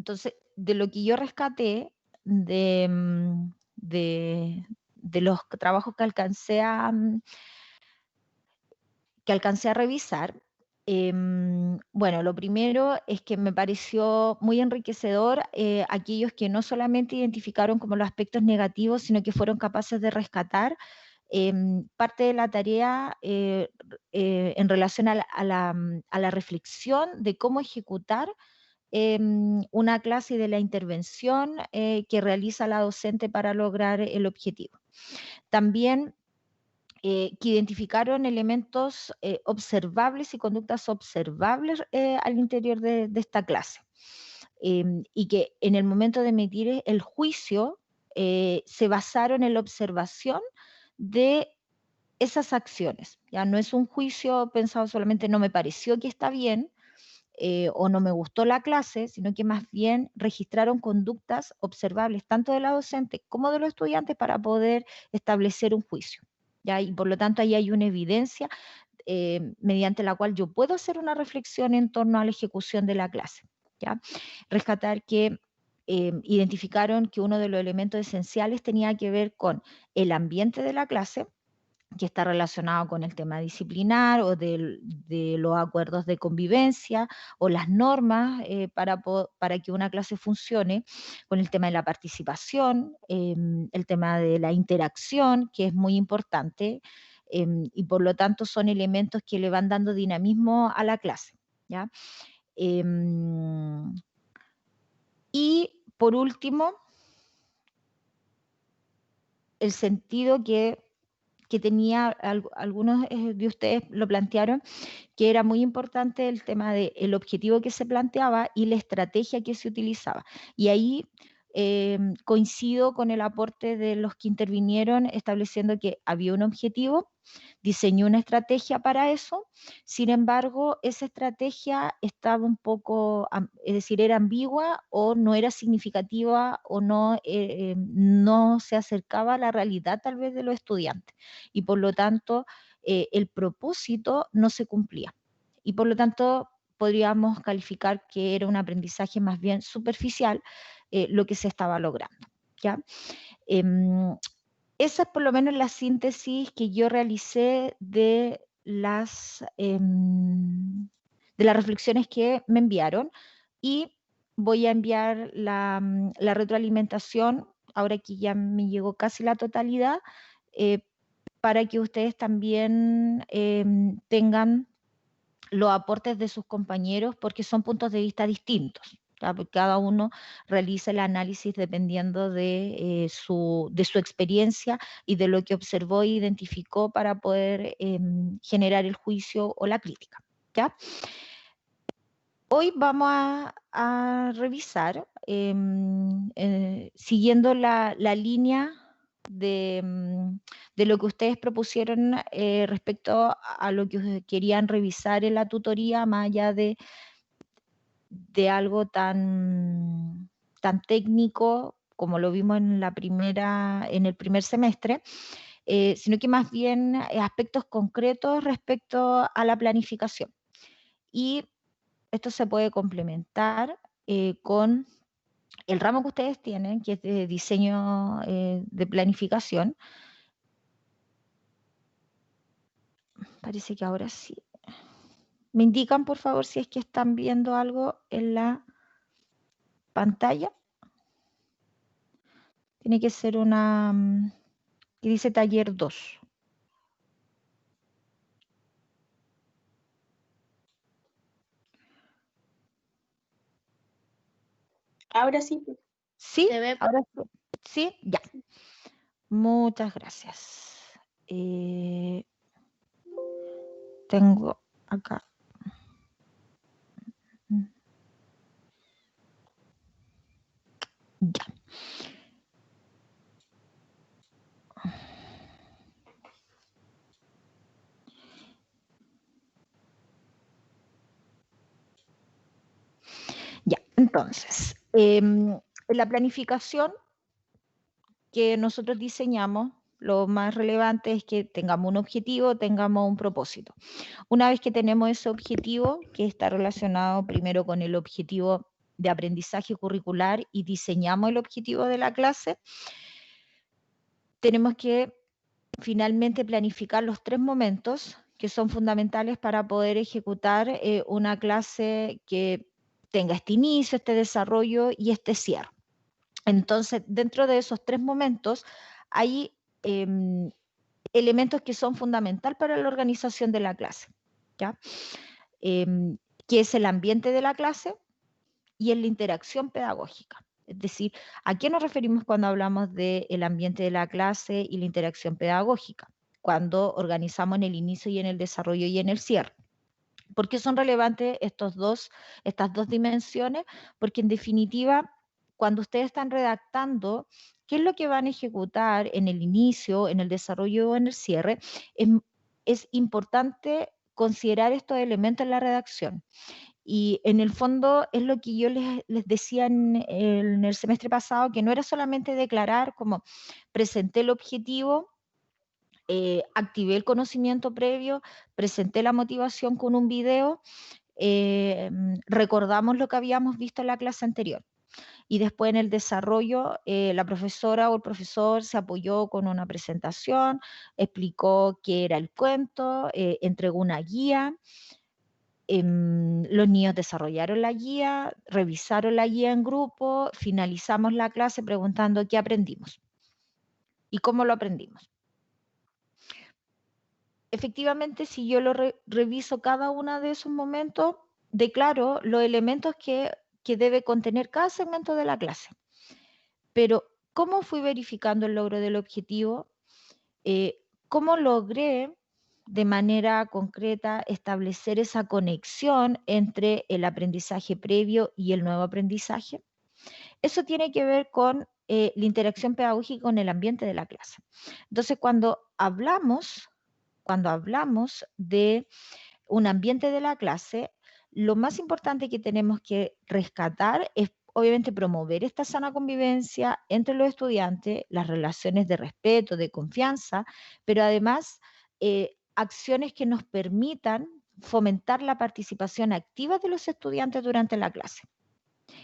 Entonces, de lo que yo rescaté de los trabajos que alcancé a revisar, bueno, lo primero es que me pareció muy enriquecedor aquellos que no solamente identificaron como los aspectos negativos, sino que fueron capaces de rescatar parte de la tarea en relación a la reflexión de cómo ejecutar una clase y de la intervención que realiza la docente para lograr el objetivo. También que identificaron elementos observables y conductas observables al interior de esta clase. Y que en el momento de emitir el juicio se basaron en la observación de esas acciones. Ya no es un juicio pensado solamente no me pareció que está bien, o no me gustó la clase, sino que más bien registraron conductas observables tanto de la docente como de los estudiantes para poder establecer un juicio. ¿Ya? Y por lo tanto ahí hay una evidencia mediante la cual yo puedo hacer una reflexión en torno a la ejecución de la clase. ¿Ya? Rescatar que identificaron que uno de los elementos esenciales tenía que ver con el ambiente de la clase, que está relacionado con el tema disciplinar o de los acuerdos de convivencia o las normas para que una clase funcione, con el tema de la participación, el tema de la interacción, que es muy importante, y por lo tanto son elementos que le van dando dinamismo a la clase. ¿Ya? Y por último, el sentido que tenía, algunos de ustedes lo plantearon, que era muy importante el tema del objetivo que se planteaba y la estrategia que se utilizaba. Y ahí coincido con el aporte de los que intervinieron estableciendo que había un objetivo, diseñó una estrategia para eso, sin embargo, esa estrategia estaba un poco, es decir, era ambigua o no era significativa o no se acercaba a la realidad tal vez de los estudiantes. Y por lo tanto, el propósito no se cumplía. Y por lo tanto, podríamos calificar que era un aprendizaje más bien superficial lo que se estaba logrando. ¿Ya? Esa es por lo menos la síntesis que yo realicé de las reflexiones que me enviaron y voy a enviar la retroalimentación, ahora que ya me llegó casi la totalidad, para que ustedes también tengan los aportes de sus compañeros, porque son puntos de vista distintos. Porque cada uno realiza el análisis dependiendo de su experiencia y de lo que observó e identificó para poder generar el juicio o la crítica. ¿Ya? Hoy vamos a revisar, siguiendo la línea de lo que ustedes propusieron respecto a lo que querían revisar en la tutoría, más allá de algo tan técnico como lo vimos en el primer semestre, sino que más bien aspectos concretos respecto a la planificación. Y esto se puede complementar con el ramo que ustedes tienen, que es de diseño de planificación. Parece que ahora sí. ¿Me indican, por favor, si es que están viendo algo en la pantalla? Tiene que ser una que dice taller 2. Ahora sí. ¿Sí? Se ve. ¿Ahora sí? Ya. Muchas gracias. Tengo acá. Ya. Ya, entonces, la planificación que nosotros diseñamos, lo más relevante es que tengamos un objetivo, tengamos un propósito. Una vez que tenemos ese objetivo, que está relacionado primero con el objetivo de aprendizaje curricular y diseñamos el objetivo de la clase, tenemos que finalmente planificar los 3 momentos que son fundamentales para poder ejecutar una clase que tenga este inicio, este desarrollo y este cierre. Entonces, dentro de esos 3 momentos hay elementos que son fundamental para la organización de la clase, ¿ya? Que es el ambiente de la clase y en la interacción pedagógica. Es decir, ¿a qué nos referimos cuando hablamos del ambiente de la clase y la interacción pedagógica? Cuando organizamos en el inicio y en el desarrollo y en el cierre. ¿Por qué son relevantes estas dos dimensiones? Porque en definitiva, cuando ustedes están redactando, ¿qué es lo que van a ejecutar en el inicio, en el desarrollo o en el cierre? Es importante considerar estos elementos en la redacción. Y en el fondo es lo que yo les decía en el semestre pasado, que no era solamente declarar como presenté el objetivo, activé el conocimiento previo, presenté la motivación con un video, recordamos lo que habíamos visto en la clase anterior. Y después en el desarrollo, la profesora o el profesor se apoyó con una presentación, explicó qué era el cuento, entregó una guía. Los niños desarrollaron la guía, revisaron la guía en grupo, finalizamos la clase preguntando qué aprendimos y cómo lo aprendimos. Efectivamente, si yo reviso cada uno de esos momentos, declaro los elementos que debe contener cada segmento de la clase. Pero, ¿cómo fui verificando el logro del objetivo? ¿Cómo logré de manera concreta establecer esa conexión entre el aprendizaje previo y el nuevo aprendizaje? Eso tiene que ver con la interacción pedagógica con el ambiente de la clase. Entonces, cuando hablamos de un ambiente de la clase, lo más importante que tenemos que rescatar es obviamente promover esta sana convivencia entre los estudiantes, las relaciones de respeto, de confianza, pero además acciones que nos permitan fomentar la participación activa de los estudiantes durante la clase.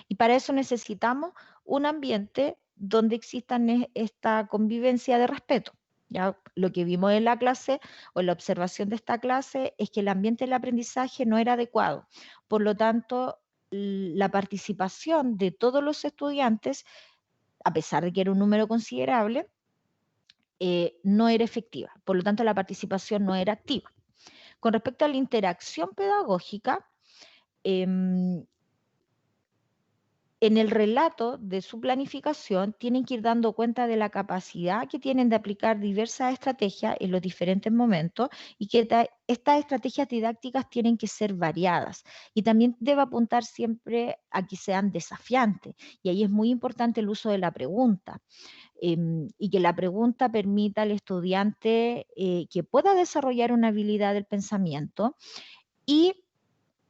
Y para eso necesitamos un ambiente donde existan esta convivencia de respeto. Ya lo que vimos en la clase o en la observación de esta clase es que el ambiente del aprendizaje no era adecuado. Por lo tanto, la participación de todos los estudiantes, a pesar de que era un número considerable, no era efectiva. Por lo tanto, la participación no era activa. Con respecto a la interacción pedagógica, en el relato de su planificación tienen que ir dando cuenta de la capacidad que tienen de aplicar diversas estrategias en los diferentes momentos y que estas estrategias didácticas tienen que ser variadas y también debe apuntar siempre a que sean desafiantes y ahí es muy importante el uso de la pregunta y que la pregunta permita al estudiante que pueda desarrollar una habilidad del pensamiento y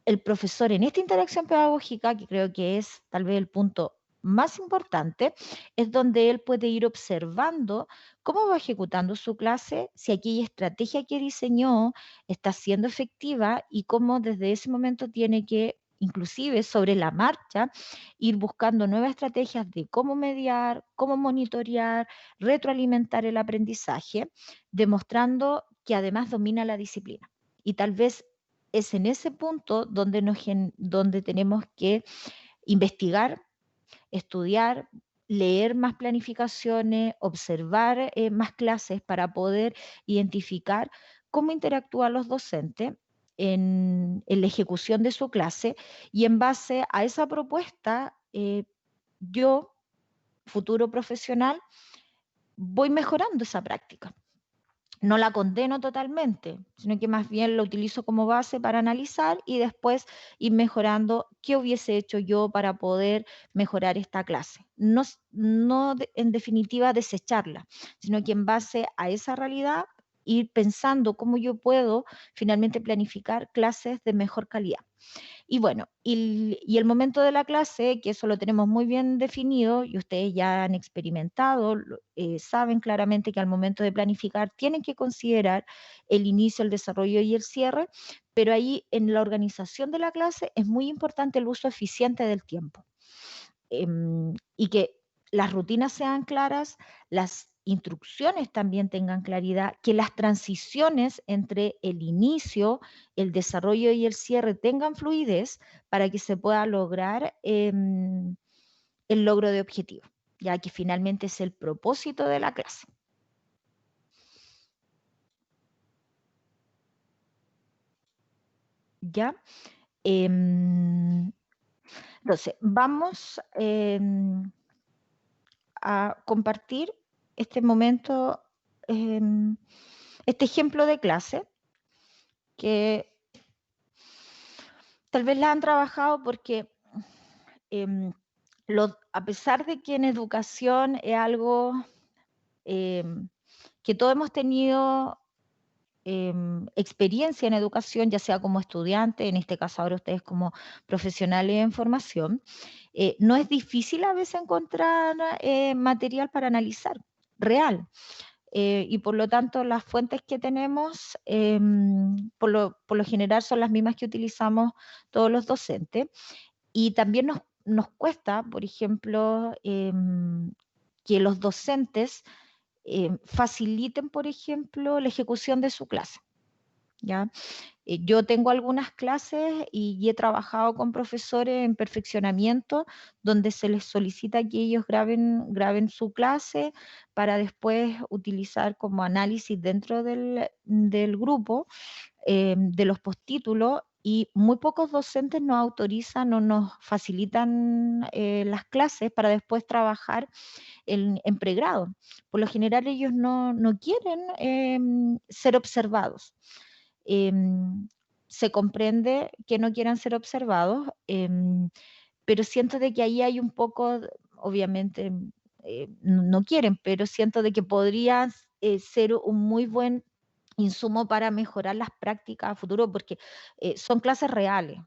el profesor en esta interacción pedagógica, que creo que es tal vez el punto más importante, es donde él puede ir observando cómo va ejecutando su clase, si aquella estrategia que diseñó está siendo efectiva y cómo desde ese momento tiene que, inclusive sobre la marcha, ir buscando nuevas estrategias de cómo mediar, cómo monitorear, retroalimentar el aprendizaje, demostrando que además domina la disciplina. Y tal vez es en ese punto donde, donde tenemos que investigar, estudiar, leer más planificaciones, observar más clases para poder identificar cómo interactúan los docentes en la ejecución de su clase y en base a esa propuesta, yo, futuro profesional, voy mejorando esa práctica. No la condeno totalmente, sino que más bien lo utilizo como base para analizar y después ir mejorando qué hubiese hecho yo para poder mejorar esta clase. No, en definitiva desecharla, sino que en base a esa realidad ir pensando cómo yo puedo finalmente planificar clases de mejor calidad. Y bueno, y el momento de la clase, que eso lo tenemos muy bien definido y ustedes ya han experimentado, saben claramente que al momento de planificar tienen que considerar el inicio, el desarrollo y el cierre, pero ahí en la organización de la clase es muy importante el uso eficiente del tiempo. Y que las rutinas sean claras, las instrucciones también tengan claridad, que las transiciones entre el inicio, el desarrollo y el cierre tengan fluidez para que se pueda lograr el logro de objetivos, ya que finalmente es el propósito de la clase. ¿Ya? Entonces, vamos a compartir este momento, este ejemplo de clase, que tal vez la han trabajado porque a pesar de que en educación es algo que todos hemos tenido experiencia en educación, ya sea como estudiante, en este caso ahora ustedes como profesionales en formación, no es difícil a veces encontrar material para analizar, real. Y por lo tanto las fuentes que tenemos por lo general son las mismas que utilizamos todos los docentes. Y también nos cuesta, por ejemplo, que los docentes faciliten, por ejemplo, la ejecución de su clase. ¿Ya? Yo tengo algunas clases y he trabajado con profesores en perfeccionamiento donde se les solicita que ellos graben su clase para después utilizar como análisis dentro del grupo de los postítulos, y muy pocos docentes nos autorizan o nos facilitan las clases para después trabajar en pregrado. Por lo general ellos no quieren ser observados. Se comprende que no quieran ser observados, pero siento de que ahí hay un poco, obviamente no quieren, pero siento de que podría ser un muy buen insumo para mejorar las prácticas a futuro, porque son clases reales,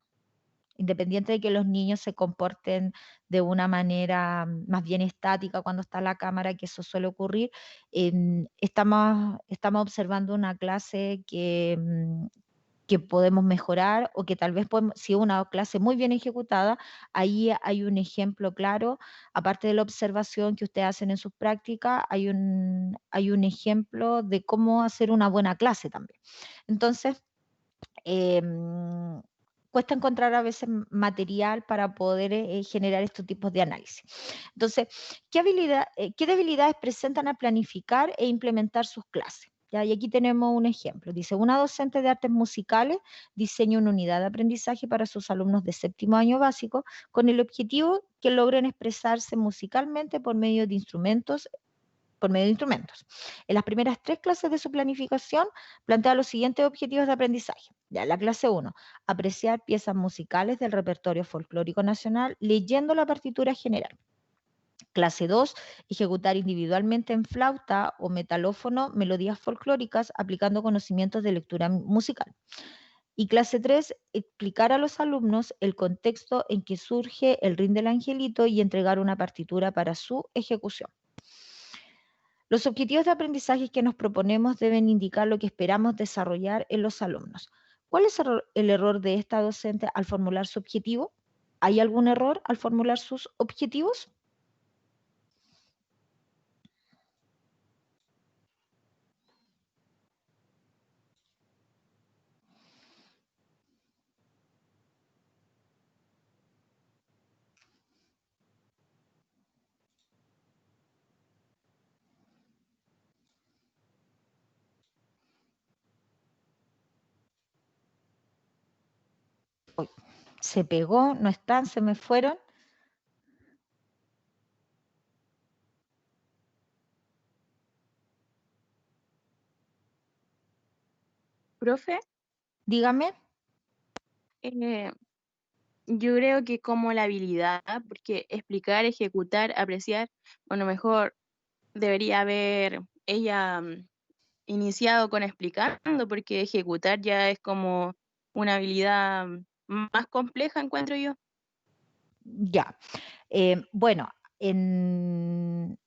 independiente de que los niños se comporten de una manera más bien estática cuando está la cámara, que eso suele ocurrir. Estamos observando una clase que podemos mejorar, o que tal vez podemos, si es una clase muy bien ejecutada, ahí hay un ejemplo claro, aparte de la observación que ustedes hacen en sus prácticas, hay un ejemplo de cómo hacer una buena clase también. Entonces, cuesta encontrar a veces material para poder generar estos tipos de análisis. Entonces, ¿qué debilidades presentan al planificar e implementar sus clases? ¿Ya? Y aquí tenemos un ejemplo. Dice, una docente de artes musicales diseña una unidad de aprendizaje para sus alumnos de séptimo año básico con el objetivo que logren expresarse musicalmente por medio de instrumentos. En las primeras 3 clases de su planificación plantea los siguientes objetivos de aprendizaje. Ya, la clase 1, apreciar piezas musicales del repertorio folclórico nacional leyendo la partitura general. Clase 2, ejecutar individualmente en flauta o metalófono melodías folclóricas aplicando conocimientos de lectura musical. Y clase 3, explicar a los alumnos el contexto en que surge el Rin del Angelito y entregar una partitura para su ejecución. Los objetivos de aprendizaje que nos proponemos deben indicar lo que esperamos desarrollar en los alumnos. ¿Cuál es el error de esta docente al formular su objetivo? ¿Hay algún error al formular sus objetivos? Uy, se pegó, no están, se me fueron. Profe, Dígame. eh, yo creo que como la habilidad, porque explicar, ejecutar, apreciar, bueno, mejor debería haber ella iniciado con explicando, porque ejecutar ya es como una habilidad más compleja, encuentro yo. Ya. Bueno, en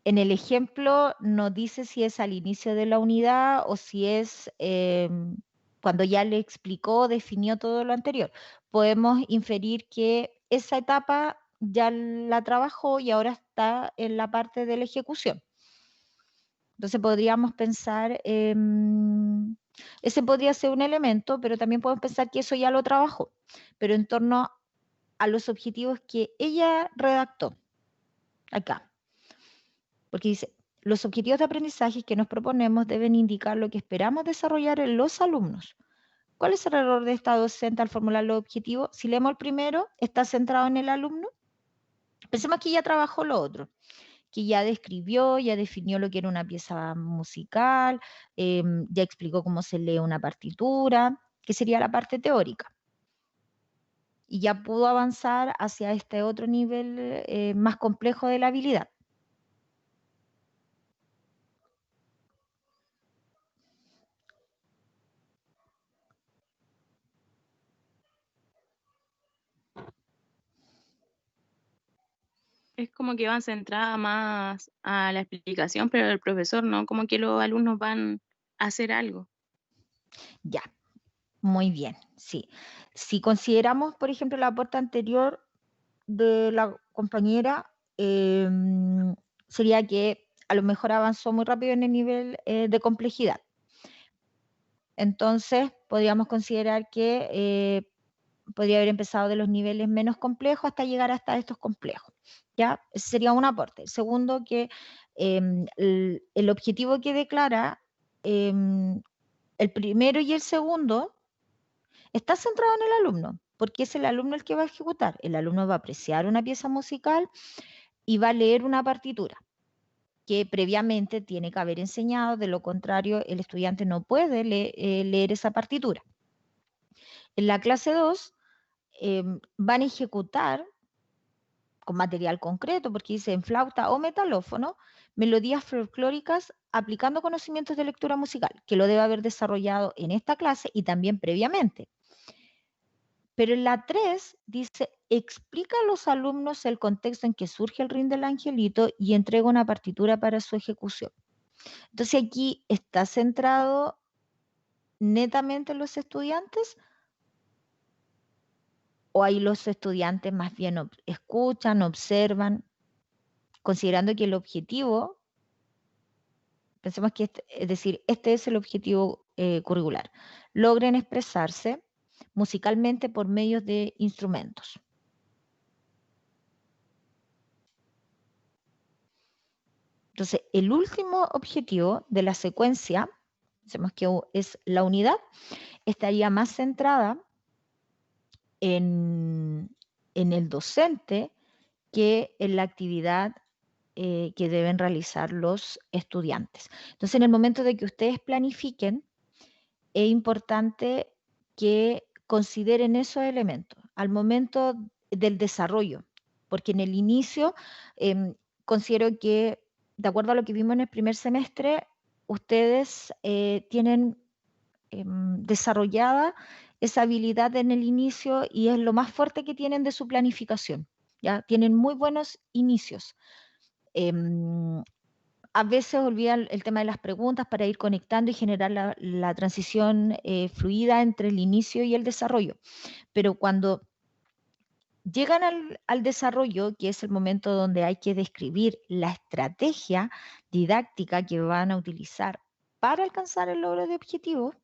el ejemplo no dice si es al inicio de la unidad o si es cuando ya le explicó, definió todo lo anterior. Podemos inferir que esa etapa ya la trabajó y ahora está en la parte de la ejecución. Entonces podríamos pensar, ese podría ser un elemento, pero también podemos pensar que eso ya lo trabajó, pero en torno a los objetivos que ella redactó acá. Porque dice, los objetivos de aprendizaje que nos proponemos deben indicar lo que esperamos desarrollar en los alumnos. ¿Cuál es el error de esta docente al formular los objetivos? Si leemos el primero, está centrado en el alumno. Pensemos que ya trabajó lo otro, que ya describió, ya definió lo que era una pieza musical, ya explicó cómo se lee una partitura, que sería la parte teórica. Y ya pudo avanzar hacia este otro nivel más complejo de la habilidad. Es como que van centradas más a la explicación, pero el profesor no, como que los alumnos van a hacer algo. Ya, muy bien, sí. Si consideramos, por ejemplo, el aporte anterior de la compañera, sería que a lo mejor avanzó muy rápido en el nivel de complejidad. Entonces, podríamos considerar que podría haber empezado de los niveles menos complejos hasta llegar hasta estos complejos. ¿Ya? Ese sería un aporte. El segundo, que el objetivo que declara, el primero y el segundo, está centrado en el alumno, porque es el alumno el que va a ejecutar. El alumno va a apreciar una pieza musical y va a leer una partitura que previamente tiene que haber enseñado, de lo contrario el estudiante no puede leer esa partitura. En la clase 2 van a ejecutar con material concreto, porque dice en flauta o metalófono, melodías folclóricas aplicando conocimientos de lectura musical, que lo debe haber desarrollado en esta clase y también previamente. Pero en la 3 dice, explica a los alumnos el contexto en que surge el ring del angelito y entrega una partitura para su ejecución. Entonces aquí está centrado netamente en los estudiantes, o ahí los estudiantes más bien escuchan, observan, considerando que el objetivo, pensemos que, es decir, este es el objetivo curricular, logren expresarse musicalmente por medio de instrumentos. Entonces, el último objetivo de la secuencia, pensemos que es la unidad, estaría más centrada en el docente que en la actividad que deben realizar los estudiantes. Entonces, en el momento de que ustedes planifiquen, es importante que consideren esos elementos al momento del desarrollo, porque en el inicio considero que, de acuerdo a lo que vimos en el primer semestre, ustedes tienen desarrollada esa habilidad en el inicio y es lo más fuerte que tienen de su planificación. ¿Ya? Tienen muy buenos inicios. A veces olvidan el tema de las preguntas para ir conectando y generar la transición fluida entre el inicio y el desarrollo. Pero cuando llegan al desarrollo, que es el momento donde hay que describir la estrategia didáctica que van a utilizar para alcanzar el logro de objetivos,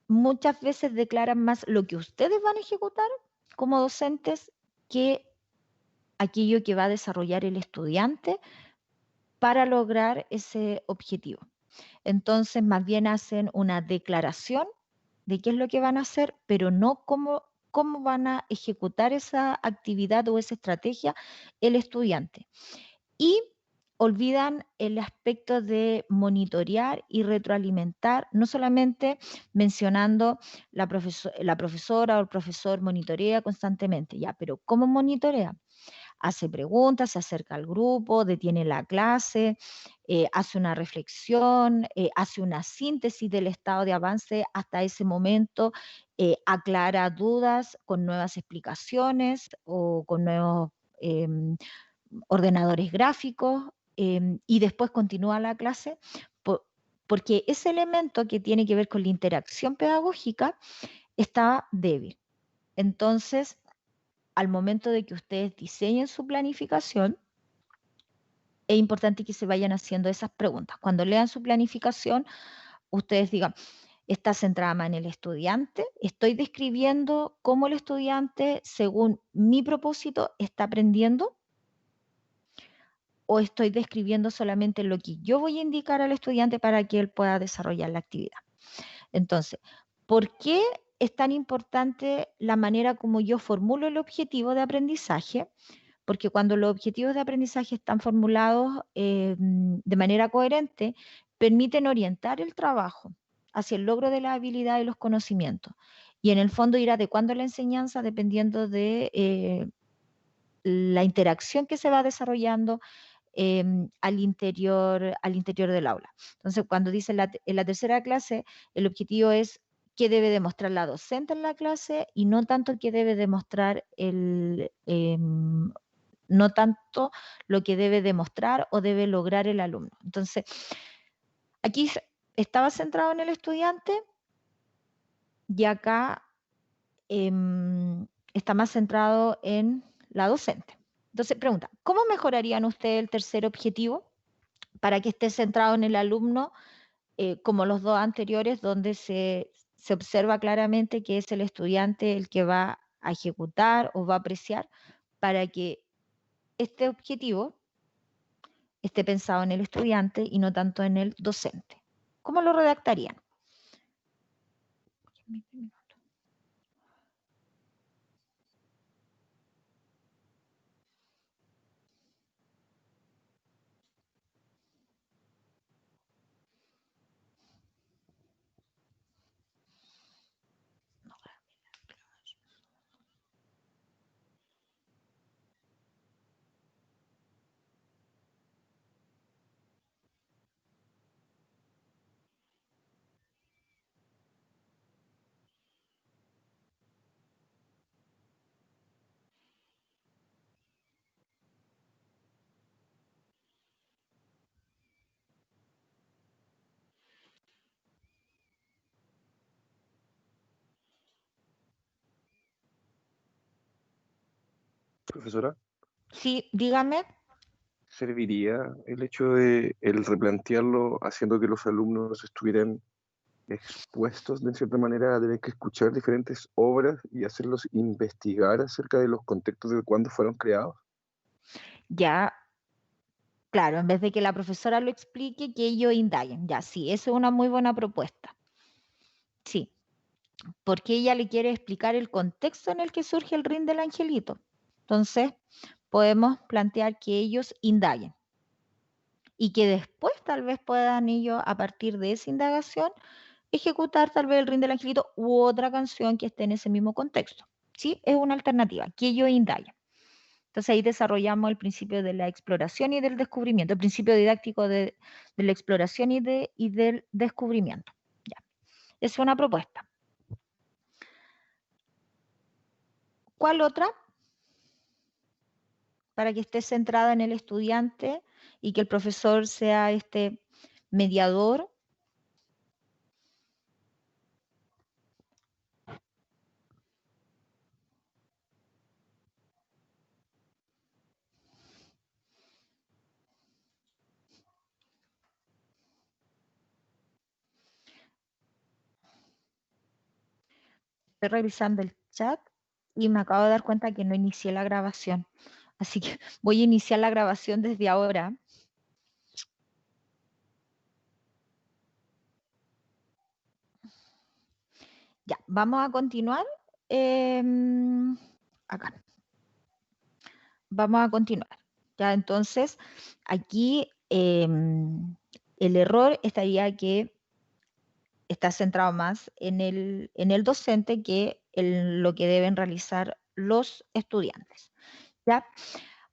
muchas veces declaran más lo que ustedes van a ejecutar como docentes que aquello que va a desarrollar el estudiante para lograr ese objetivo. Entonces, más bien hacen una declaración de qué es lo que van a hacer, pero no cómo van a ejecutar esa actividad o esa estrategia el estudiante. Y olvidan el aspecto de monitorear y retroalimentar, no solamente mencionando la profesora o el profesor monitorea constantemente, ya, pero ¿cómo monitorea? Hace preguntas, se acerca al grupo, detiene la clase, hace una reflexión, hace una síntesis del estado de avance hasta ese momento, aclara dudas con nuevas explicaciones o con nuevos ordenadores gráficos, y después continúa la clase, porque ese elemento que tiene que ver con la interacción pedagógica está débil. Entonces, al momento de que ustedes diseñen su planificación, es importante que se vayan haciendo esas preguntas. Cuando lean su planificación, ustedes digan, ¿está centrada más en el estudiante? ¿Estoy describiendo cómo el estudiante, según mi propósito, está aprendiendo? ¿O estoy describiendo solamente lo que yo voy a indicar al estudiante para que él pueda desarrollar la actividad? Entonces, ¿por qué es tan importante la manera como yo formulo el objetivo de aprendizaje? Porque cuando los objetivos de aprendizaje están formulados de manera coherente, permiten orientar el trabajo hacia el logro de la habilidad y los conocimientos. Y en el fondo ir adecuando la enseñanza dependiendo de la interacción que se va desarrollando al interior del aula. Entonces, cuando dice en la tercera clase, el objetivo es qué debe demostrar la docente en la clase y no tanto qué debe demostrar no tanto lo que debe demostrar o debe lograr el alumno. Entonces, aquí estaba centrado en el estudiante y acá está más centrado en la docente. Entonces, pregunta, ¿cómo mejorarían ustedes el tercer objetivo para que esté centrado en el alumno, como los dos anteriores, donde se observa claramente que es el estudiante el que va a ejecutar o va a apreciar para que este objetivo esté pensado en el estudiante y no tanto en el docente? ¿Cómo lo redactarían? Profesora, Sí, dígame. ¿serviría el hecho de el replantearlo haciendo que los alumnos estuvieran expuestos de cierta manera a tener que escuchar diferentes obras y hacerlos investigar acerca de los contextos de cuándo fueron creados? Ya, claro, en vez de que la profesora lo explique, que ellos indaguen. Ya, sí, eso es una muy buena propuesta. Sí, porque ella le quiere explicar el contexto en el que surge el rin del angelito. Entonces, podemos plantear que ellos indaguen y que después tal vez puedan ellos, a partir de esa indagación, ejecutar tal vez el rin del angelito u otra canción que esté en ese mismo contexto. ¿Sí? Es una alternativa, que ellos indaguen. Entonces ahí desarrollamos el principio de la exploración y del descubrimiento, el principio didáctico de la exploración y del descubrimiento. Ya. Es una propuesta. ¿Cuál otra? Para que esté centrada en el estudiante y que el profesor sea este mediador. Estoy revisando el chat y me acabo de dar cuenta que no inicié la grabación. Así que voy a iniciar la grabación desde ahora. Ya, vamos a continuar. Acá. Vamos a continuar. Ya, entonces, aquí el error estaría que está centrado más en el docente que en lo que deben realizar los estudiantes. ¿Ya?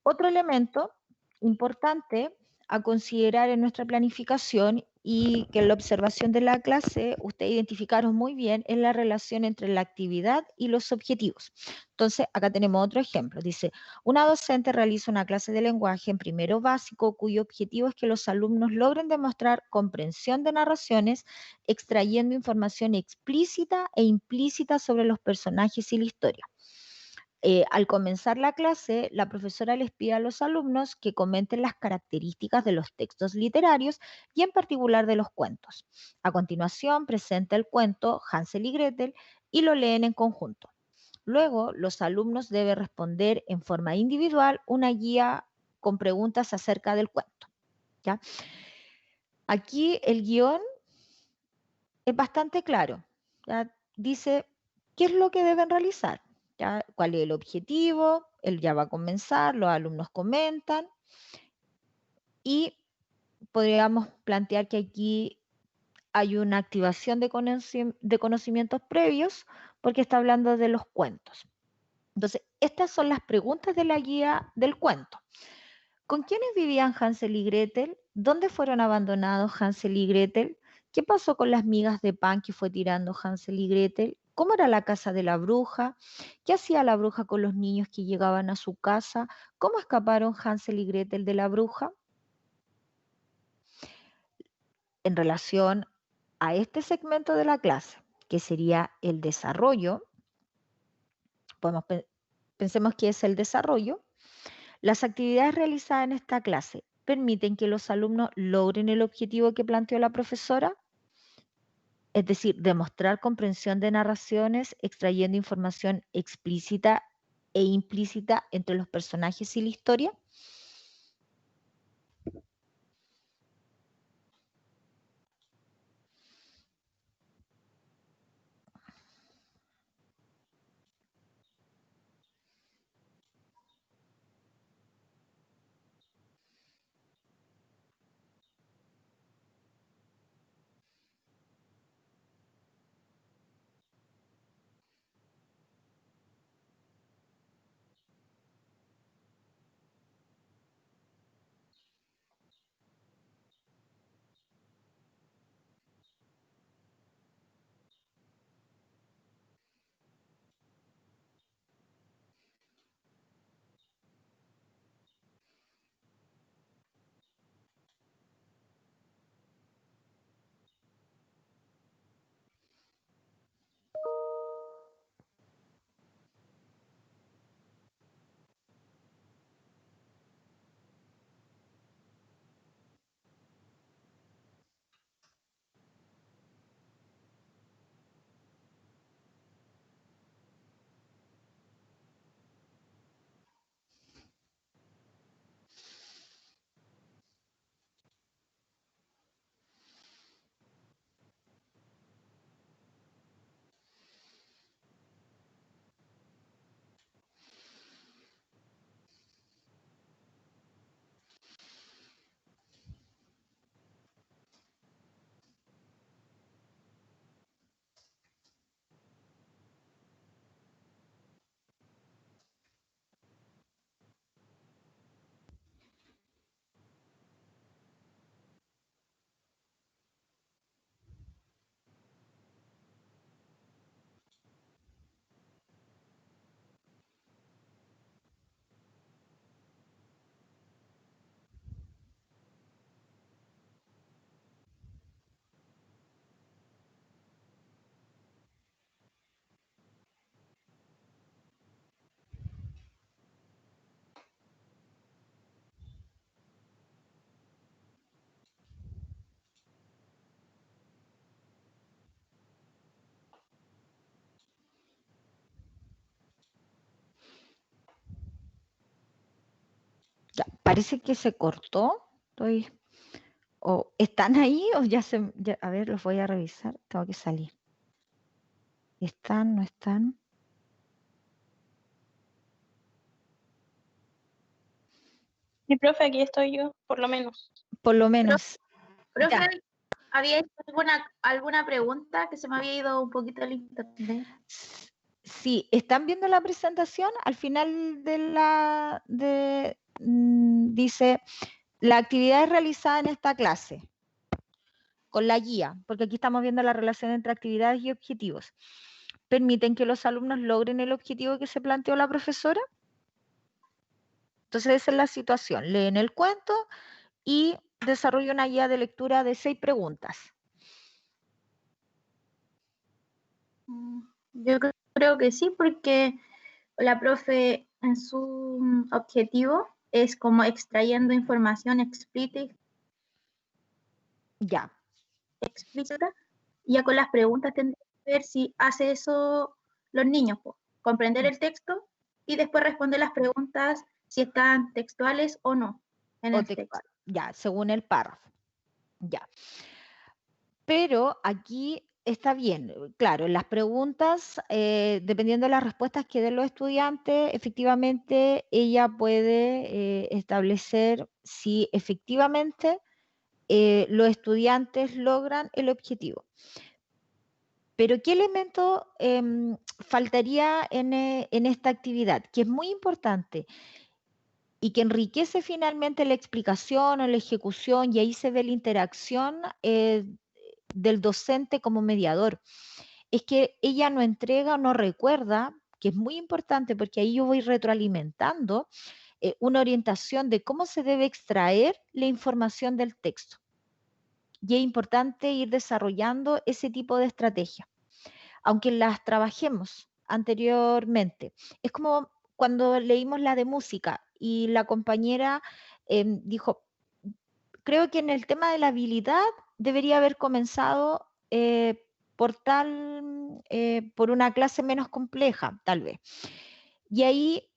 Otro elemento importante a considerar en nuestra planificación y que en la observación de la clase ustedes identificaron muy bien es la relación entre la actividad y los objetivos. Entonces, acá tenemos otro ejemplo. Dice, una docente realiza una clase de lenguaje en primero básico cuyo objetivo es que los alumnos logren demostrar comprensión de narraciones extrayendo información explícita e implícita sobre los personajes y la historia. Al comenzar la clase, la profesora les pide a los alumnos que comenten las características de los textos literarios y en particular de los cuentos. A continuación, presenta el cuento Hansel y Gretel y lo leen en conjunto. Luego, los alumnos deben responder en forma individual una guía con preguntas acerca del cuento. ¿Ya? Aquí el guión es bastante claro. ¿Ya? Dice qué es lo que deben realizar. ¿Ya? ¿Cuál es el objetivo? Él ya va a comenzar, los alumnos comentan y podríamos plantear que aquí hay una activación de conocimientos previos porque está hablando de los cuentos. Entonces, estas son las preguntas de la guía del cuento. ¿Con quiénes vivían Hansel y Gretel? ¿Dónde fueron abandonados Hansel y Gretel? ¿Qué pasó con las migas de pan que fue tirando Hansel y Gretel? ¿Cómo era la casa de la bruja? ¿Qué hacía la bruja con los niños que llegaban a su casa? ¿Cómo escaparon Hansel y Gretel de la bruja? En relación a este segmento de la clase, que sería el desarrollo, pensemos que es el desarrollo, las actividades realizadas en esta clase permiten que los alumnos logren el objetivo que planteó la profesora, es decir, demostrar comprensión de narraciones extrayendo información explícita e implícita entre los personajes y la historia. Ya, parece que se cortó. O ¿están ahí o a ver, los voy a revisar. Tengo que salir. ¿Están? ¿No están? Mi profe, aquí estoy yo, por lo menos. Por lo menos. Profe, Ya. ¿había hecho alguna pregunta que se me había ido un poquito el internet? Sí, ¿están viendo la presentación? Al final dice, la actividad es realizada en esta clase, con la guía, porque aquí estamos viendo la relación entre actividades y objetivos. ¿Permiten que los alumnos logren el objetivo que se planteó la profesora? Entonces esa es la situación. Leen el cuento y desarrollan una guía de lectura de 6 preguntas. Yo creo que sí, porque La profe, en su objetivo es como extrayendo información Ya, explícita, y ya con las preguntas tendría que ver si hace eso los niños, po. Comprender el texto y después responder las preguntas si están textuales o no en o el textual, texto. ya, según el párrafo. Ya. Pero aquí está bien, claro, las preguntas, dependiendo de las respuestas que den los estudiantes, efectivamente ella puede establecer si efectivamente los estudiantes logran el objetivo. Pero ¿qué elemento faltaría en esta actividad? Que es muy importante y que enriquece finalmente la explicación o la ejecución, y ahí se ve la interacción del docente como mediador. Es que ella no entrega o no recuerda, que es muy importante porque ahí yo voy retroalimentando una orientación de cómo se debe extraer la información del texto. Y es importante ir desarrollando ese tipo de estrategia, aunque las trabajemos anteriormente. Es como cuando leímos la de música y la compañera dijo, creo que en el tema de la habilidad debería haber comenzado por una clase menos compleja, tal vez. Y ahí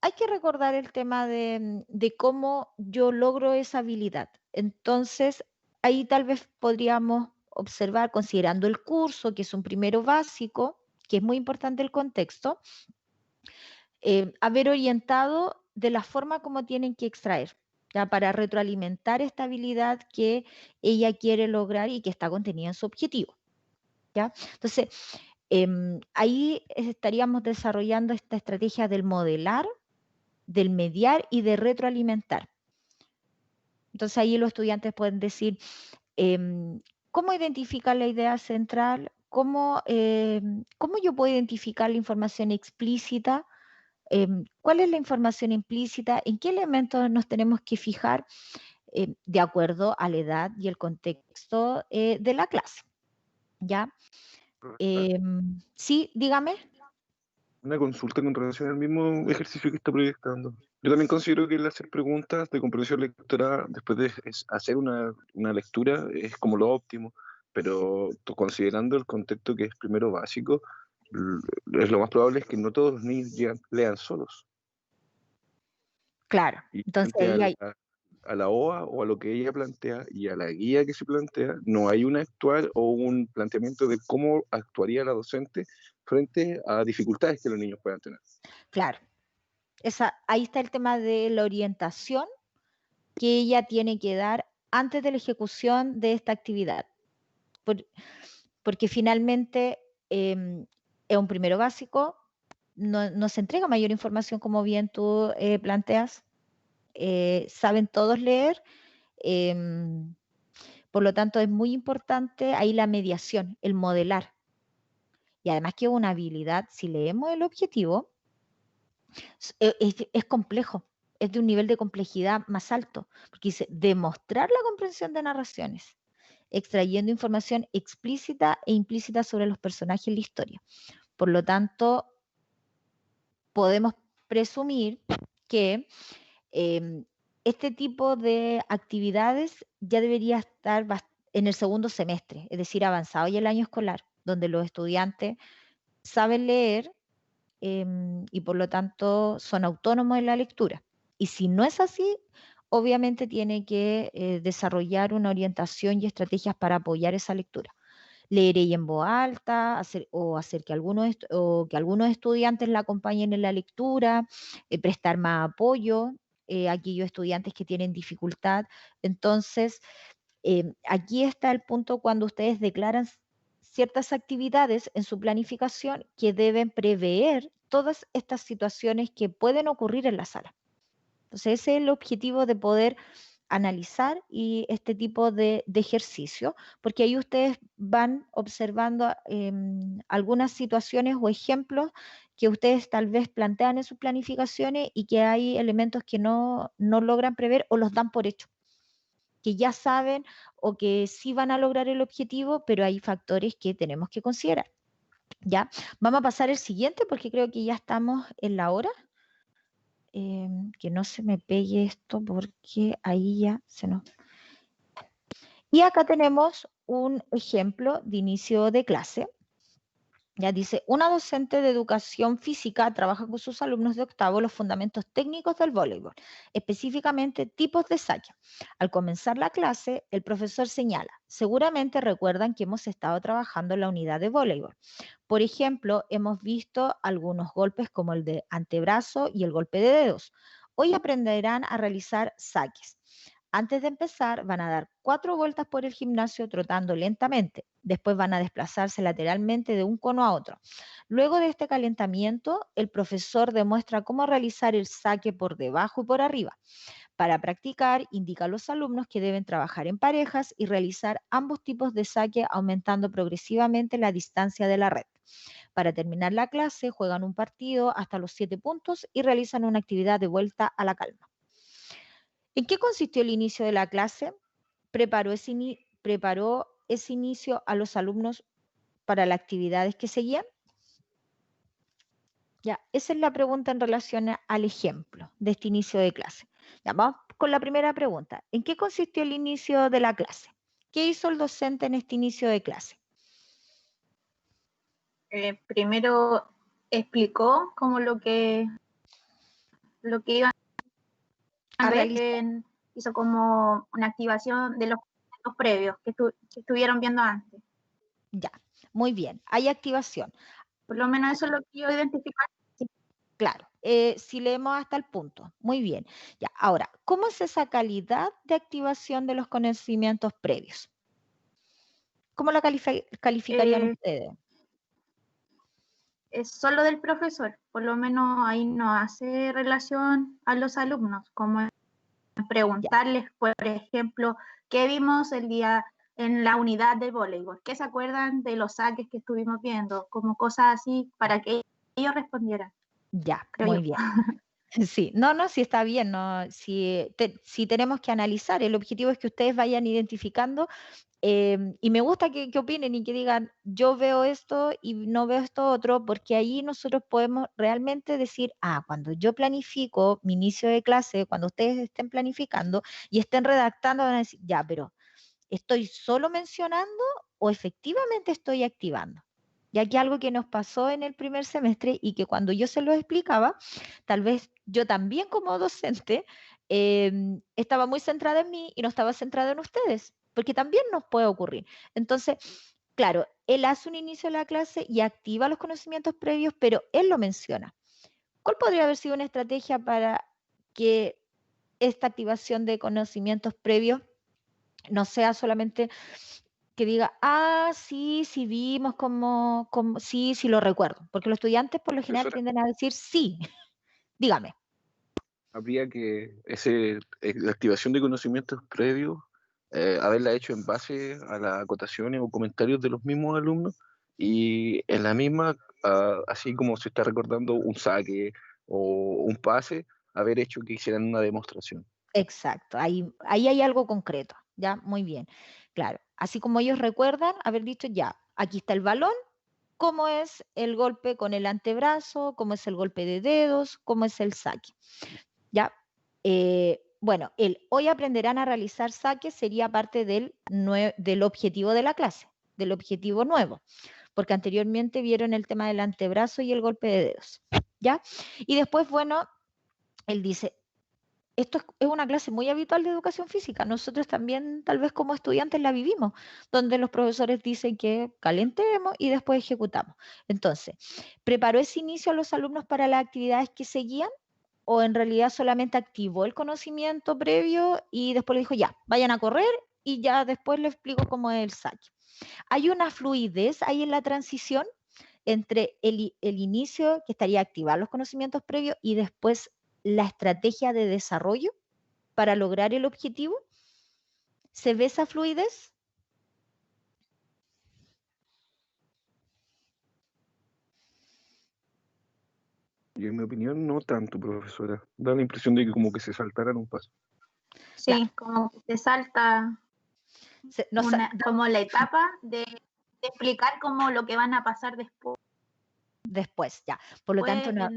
hay que recordar el tema de cómo yo logro esa habilidad. Entonces, ahí tal vez podríamos observar, considerando el curso, que es un primero básico, que es muy importante el contexto, haber orientado de la forma como tienen que extraer, ¿ya? Para retroalimentar esta habilidad que ella quiere lograr y que está contenida en su objetivo, ¿ya? Entonces, ahí estaríamos desarrollando esta estrategia del modelar, del mediar y de retroalimentar. Entonces ahí los estudiantes pueden decir, ¿cómo identificar la idea central? ¿Cómo yo puedo identificar la información explícita? ¿Cuál es la información implícita? ¿En qué elementos nos tenemos que fijar de acuerdo a la edad y el contexto de la clase? ¿Ya? Sí, dígame. Una consulta con relación al mismo ejercicio que está proyectando. Yo también considero que el hacer preguntas de comprensión lectora después de hacer una lectura es como lo óptimo, pero considerando el contexto que es primero básico, es lo más probable es que no todos los niños lean solos. Claro, Y entonces frente ahí hay, a la OA o a lo que ella plantea y a la guía que se plantea, no hay un actuar o un planteamiento de cómo actuaría la docente frente a dificultades que los niños puedan tener. claro, ahí está el tema de la orientación que ella tiene que dar antes de la ejecución de esta actividad. Porque finalmente es un primero básico, no se entrega mayor información como bien tú planteas, saben todos leer, em, por lo tanto es muy importante ahí la mediación, el modelar. Y además que es una habilidad, si leemos el objetivo, es complejo, es de un nivel de complejidad más alto, porque dice demostrar la comprensión de narraciones, extrayendo información explícita e implícita sobre los personajes en la historia. Por lo tanto, podemos presumir que este tipo de actividades ya debería estar en el segundo semestre, es decir, avanzado ya el año escolar, donde los estudiantes saben leer y por lo tanto son autónomos en la lectura. Y si no es así, obviamente tiene que desarrollar una orientación y estrategias para apoyar esa lectura. Leer ella en voz alta, hacer que algunos estudiantes la acompañen en la lectura, prestar más apoyo a aquellos estudiantes que tienen dificultad. Entonces, aquí está el punto cuando ustedes declaran ciertas actividades en su planificación que deben prever todas estas situaciones que pueden ocurrir en la sala. Entonces, ese es el objetivo de poder analizar y este tipo de ejercicio, porque ahí ustedes van observando algunas situaciones o ejemplos que ustedes tal vez plantean en sus planificaciones y que hay elementos que no logran prever o los dan por hecho, que ya saben o que sí van a lograr el objetivo, pero hay factores que tenemos que considerar. ¿Ya? Vamos a pasar el siguiente porque creo que ya estamos en la hora. Que no se me pegue esto porque ahí ya se nos... Y acá tenemos un ejemplo de inicio de clase. Ya dice, una docente de educación física trabaja con sus alumnos de octavo los fundamentos técnicos del voleibol, específicamente tipos de saque. Al comenzar la clase, el profesor señala, seguramente recuerdan que hemos estado trabajando en la unidad de voleibol. Por ejemplo, hemos visto algunos golpes como el de antebrazo y el golpe de dedos. Hoy aprenderán a realizar saques. Antes de empezar, van a dar 4 vueltas por el gimnasio trotando lentamente. Después van a desplazarse lateralmente de un cono a otro. Luego de este calentamiento, el profesor demuestra cómo realizar el saque por debajo y por arriba. Para practicar, indica a los alumnos que deben trabajar en parejas y realizar ambos tipos de saque aumentando progresivamente la distancia de la red. Para terminar la clase, juegan un partido hasta los 7 puntos y realizan una actividad de vuelta a la calma. ¿En qué consistió el inicio de la clase? Preparó ese inicio a los alumnos para las actividades que seguían. Ya, esa es la pregunta en relación al ejemplo de este inicio de clase. Ya, vamos con la primera pregunta. ¿En qué consistió el inicio de la clase? ¿Qué hizo el docente en este inicio de clase? Primero explicó como lo que iban a ver, hizo como una activación de los previos que estuvieron viendo antes. Ya, muy bien, hay activación. Por lo menos eso es lo que yo identifico. Claro, si leemos hasta el punto, muy bien. Ya, ahora, ¿cómo es esa calidad de activación de los conocimientos previos? ¿Cómo la calificarían ustedes? Es solo del profesor, por lo menos ahí no hace relación a los alumnos, como preguntarles, por ejemplo, ¿qué vimos el día en la unidad de voleibol? ¿Qué se acuerdan de los saques que estuvimos viendo? Como cosas así para que ellos respondieran. Ya, muy bien. Sí, no, sí está bien, no, si tenemos que analizar, el objetivo es que ustedes vayan identificando y me gusta que opinen y que digan, yo veo esto y no veo esto otro, porque ahí nosotros podemos realmente decir, cuando yo planifico mi inicio de clase, cuando ustedes estén planificando y estén redactando, van a decir, ya, pero ¿estoy solo mencionando o efectivamente estoy activando? Y aquí algo que nos pasó en el primer semestre y que cuando yo se lo explicaba, tal vez yo también como docente estaba muy centrada en mí y no estaba centrada en ustedes, porque también nos puede ocurrir. Entonces, claro, él hace un inicio de la clase y activa los conocimientos previos, pero él lo menciona. ¿Cuál podría haber sido una estrategia para que esta activación de conocimientos previos no sea solamente que diga, sí, sí vimos sí, sí lo recuerdo? Porque los estudiantes por lo general Profesora, tienden a decir sí. Dígame. habría que la activación de conocimientos previos, haberla hecho en base a las acotaciones o comentarios de los mismos alumnos y en la misma, así como se está recordando un saque o un pase, haber hecho que hicieran una demostración. Exacto, ahí hay algo concreto, ¿ya? Muy bien, claro. Así como ellos recuerdan haber dicho, ya, aquí está el balón, cómo es el golpe con el antebrazo, cómo es el golpe de dedos, cómo es el saque, ¿ya? Bueno, hoy aprenderán a realizar saques sería parte del objetivo de la clase, del objetivo nuevo, porque anteriormente vieron el tema del antebrazo y el golpe de dedos, ¿ya? Y después, bueno, él dice, esto es una clase muy habitual de educación física. Nosotros también, tal vez como estudiantes, la vivimos, donde los profesores dicen que calentemos y después ejecutamos. Entonces, ¿preparó ese inicio a los alumnos para las actividades que seguían? ¿O en realidad solamente activó el conocimiento previo y después le dijo, ya, vayan a correr y ya después le explico cómo es el saque? ¿Hay una fluidez ahí en la transición entre el inicio, que estaría activar los conocimientos previos, y después la estrategia de desarrollo para lograr el objetivo? ¿Se ve esa fluidez? Y en mi opinión, no tanto, profesora. Da la impresión de que como que se saltaran un paso. Sí, Claro. como que te salta como la etapa de explicar como lo que van a pasar después. después, ya. Por lo tanto, no,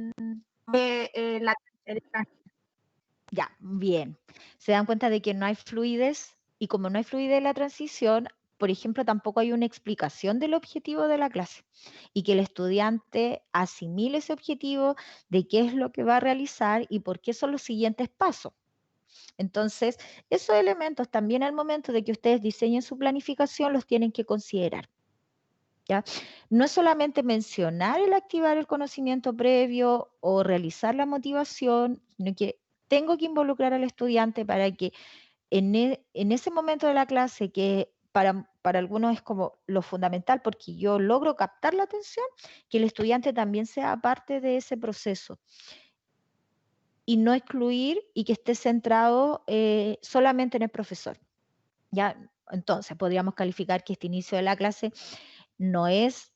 ya, bien. Se dan cuenta de que no hay fluidez, y como no hay fluidez en la transición, por ejemplo, tampoco hay una explicación del objetivo de la clase y que el estudiante asimile ese objetivo de qué es lo que va a realizar y por qué son los siguientes pasos. Entonces, esos elementos también al momento de que ustedes diseñen su planificación los tienen que considerar. ¿Ya? No es solamente mencionar el activar el conocimiento previo o realizar la motivación, sino que tengo que involucrar al estudiante para que en ese momento de la clase, que para algunos es como lo fundamental, porque yo logro captar la atención, que el estudiante también sea parte de ese proceso y no excluir y que esté centrado solamente en el profesor. ¿Ya? Entonces, podríamos calificar que este inicio de la clase no es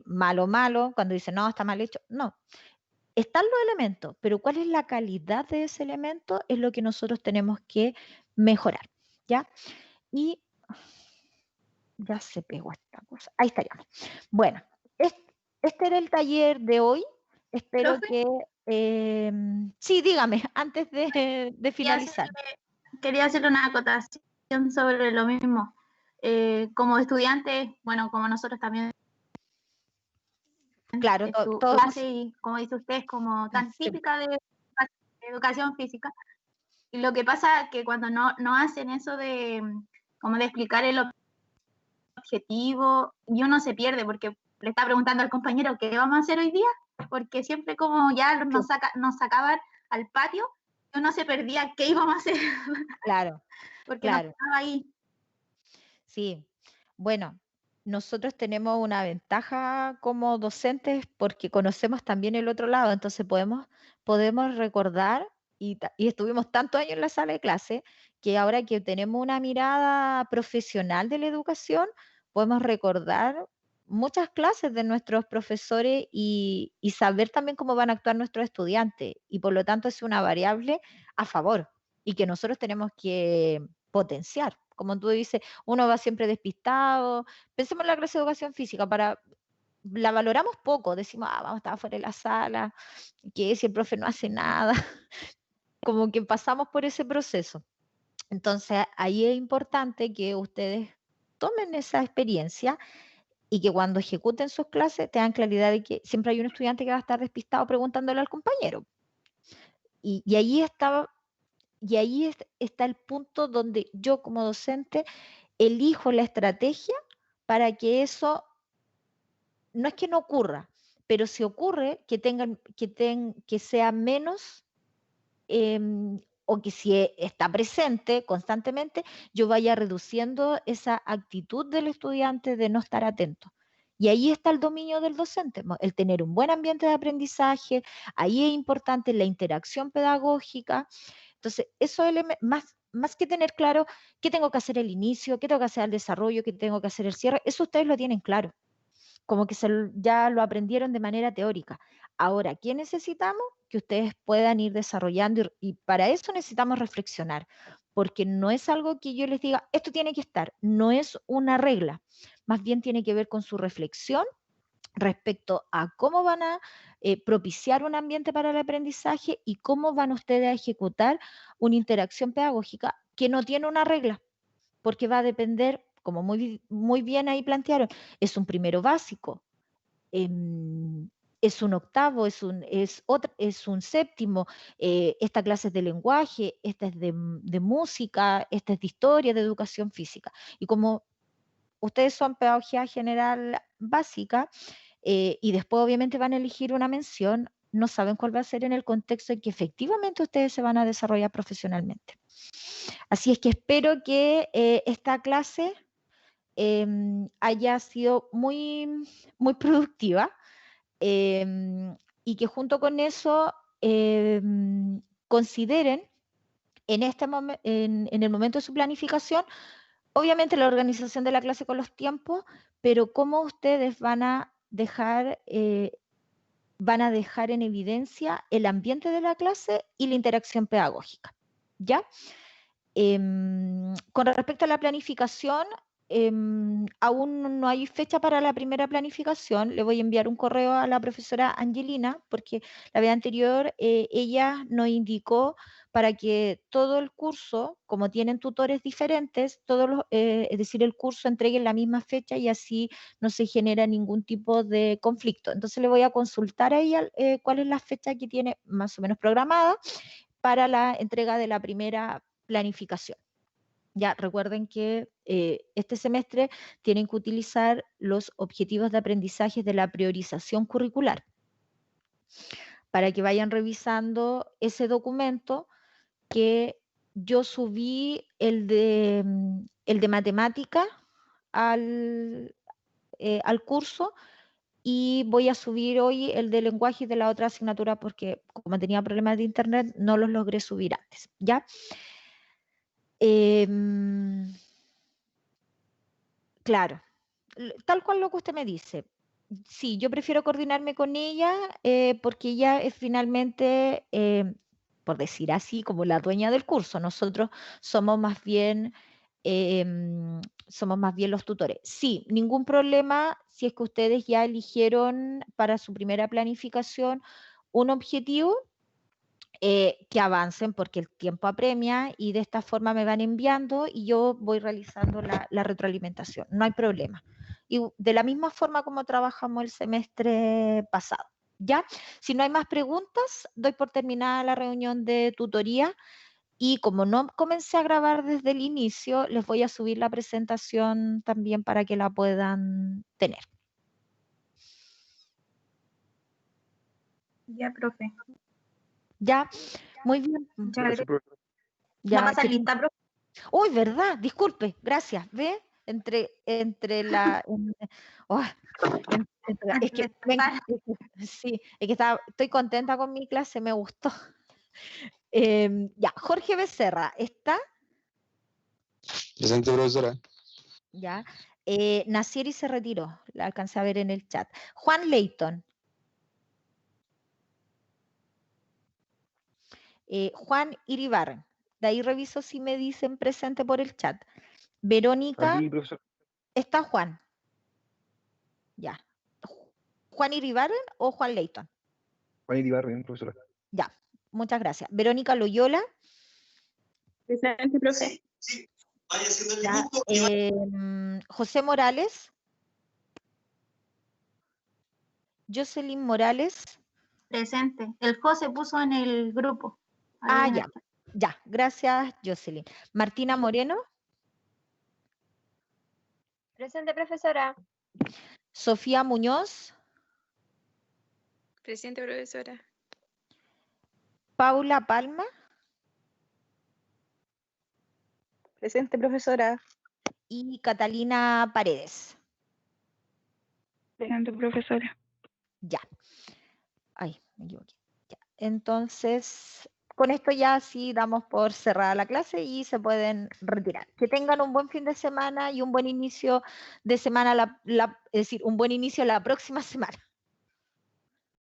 malo, cuando dicen, no, está mal hecho. No, están los elementos, pero ¿cuál es la calidad de ese elemento? Es lo que nosotros tenemos que mejorar, ¿ya? Y ya se pegó esta cosa. Ahí estaríamos. Bueno, este era el taller de hoy. Espero ¿Profe? que... sí, dígame, antes de finalizar. Quería hacerle una acotación sobre lo mismo. Como estudiantes, bueno, como nosotros también, Claro, tu todos. clase, y como dice usted, es como tan Sí. típica de educación física. Y lo que pasa es que cuando no hacen eso de, como de explicar el objetivo, y uno se pierde porque le está preguntando al compañero qué vamos a hacer hoy día, porque siempre como ya nos sacaban al patio, y uno se perdía qué íbamos a hacer. Claro, porque claro. no estaba ahí. Sí, bueno, nosotros tenemos una ventaja como docentes porque conocemos también el otro lado, entonces podemos recordar y estuvimos tantos años en la sala de clase que ahora que tenemos una mirada profesional de la educación, podemos recordar muchas clases de nuestros profesores y saber también cómo van a actuar nuestros estudiantes y por lo tanto es una variable a favor y que nosotros tenemos que potenciar. Como tú dices, uno va siempre despistado. Pensemos en la clase de educación física, la valoramos poco, decimos, vamos a estar fuera de la sala, que si el profe no hace nada, como que pasamos por ese proceso. Entonces, ahí es importante que ustedes tomen esa experiencia y que cuando ejecuten sus clases tengan claridad de que siempre hay un estudiante que va a estar despistado preguntándole al compañero. Y ahí está el punto donde yo como docente elijo la estrategia para que eso, no es que no ocurra, pero si ocurre, que sea menos, o que si está presente constantemente, yo vaya reduciendo esa actitud del estudiante de no estar atento. Y ahí está el dominio del docente, el tener un buen ambiente de aprendizaje, ahí es importante la interacción pedagógica. Entonces, eso es más que tener claro qué tengo que hacer al inicio, qué tengo que hacer al desarrollo, qué tengo que hacer el cierre, eso ustedes lo tienen claro, como que ya lo aprendieron de manera teórica. Ahora, ¿qué necesitamos? Que ustedes puedan ir desarrollando y para eso necesitamos reflexionar, porque no es algo que yo les diga, esto tiene que estar, no es una regla, más bien tiene que ver con su reflexión respecto a cómo van a propiciar un ambiente para el aprendizaje y cómo van ustedes a ejecutar una interacción pedagógica que no tiene una regla, porque va a depender, como muy bien ahí plantearon, es un primero básico, es un octavo, es un séptimo, esta clase es de lenguaje, esta es de música, esta es de historia, de educación física. Y como ustedes son pedagogía general básica, y después obviamente van a elegir una mención, no saben cuál va a ser en el contexto en que efectivamente ustedes se van a desarrollar profesionalmente. Así es que espero que esta clase haya sido muy, muy productiva, y que junto con eso consideren en el momento de su planificación, obviamente la organización de la clase con los tiempos, pero cómo ustedes van a dejar en evidencia el ambiente de la clase y la interacción pedagógica. ¿Ya? Con respecto a la planificación, aún no hay fecha para la primera planificación. Le voy a enviar un correo a la profesora Angelina, porque la vez anterior ella nos indicó para que todo el curso, como tienen tutores diferentes, es decir, el curso entregue en la misma fecha y así no se genera ningún tipo de conflicto. Entonces le voy a consultar a ella cuál es la fecha que tiene más o menos programada para la entrega de la primera planificación. Ya recuerden que este semestre tienen que utilizar los objetivos de aprendizaje de la priorización curricular para que vayan revisando ese documento que yo subí el de matemática al curso y voy a subir hoy el de lenguaje y de la otra asignatura porque como tenía problemas de internet no los logré subir antes, ¿ya? Claro, tal cual lo que usted me dice. Sí, yo prefiero coordinarme con ella porque ella es finalmente, por decir así, como la dueña del curso. Nosotros somos más bien, somos más bien los tutores. Sí, ningún problema si es que ustedes ya eligieron para su primera planificación un objetivo. Que avancen porque el tiempo apremia y de esta forma me van enviando y yo voy realizando la retroalimentación. No hay problema. Y de la misma forma como trabajamos el semestre pasado. ¿Ya? Si no hay más preguntas, doy por terminada la reunión de tutoría y como no comencé a grabar desde el inicio, les voy a subir la presentación también para que la puedan tener. Ya, profe. Ya, muy bien. Muchas Gracias, gracias. profesora. Ya, ¿Va a pasar lista, profe? Uy, ¿verdad? Disculpe, gracias. ¿Ve? Entre la... oh, es que, sí, es que estoy contenta con mi clase, me gustó. Ya, Jorge Becerra, ¿está? Presente, profesora. Ya. Nacieri se retiró, la alcancé a ver en el chat. Juan Leighton. Juan Iribarren. De ahí reviso si me dicen presente por el chat. Verónica. Aquí, profesor. ¿Está Juan? Ya. ¿Juan Iribarren o Juan Leighton? Juan Iribarren, profesora. Ya, muchas gracias. Verónica Loyola. Presente, profe. Sí, vaya haciendo el Ya, dibujo. José Morales. Jocelyn Morales. Presente. El José puso en el grupo. Ah, Ahí en ya. el chat. Ya, gracias, Jocelyn. Martina Moreno. Presente, profesora. Sofía Muñoz. Presente, profesora. Paula Palma. Presente, profesora. Y Catalina Paredes. Presente, profesora. Ya. Ay, me equivoqué. Ya. Entonces, con esto ya sí damos por cerrada la clase y se pueden retirar. Que tengan un buen fin de semana y un buen inicio de semana, es decir, un buen inicio la próxima semana.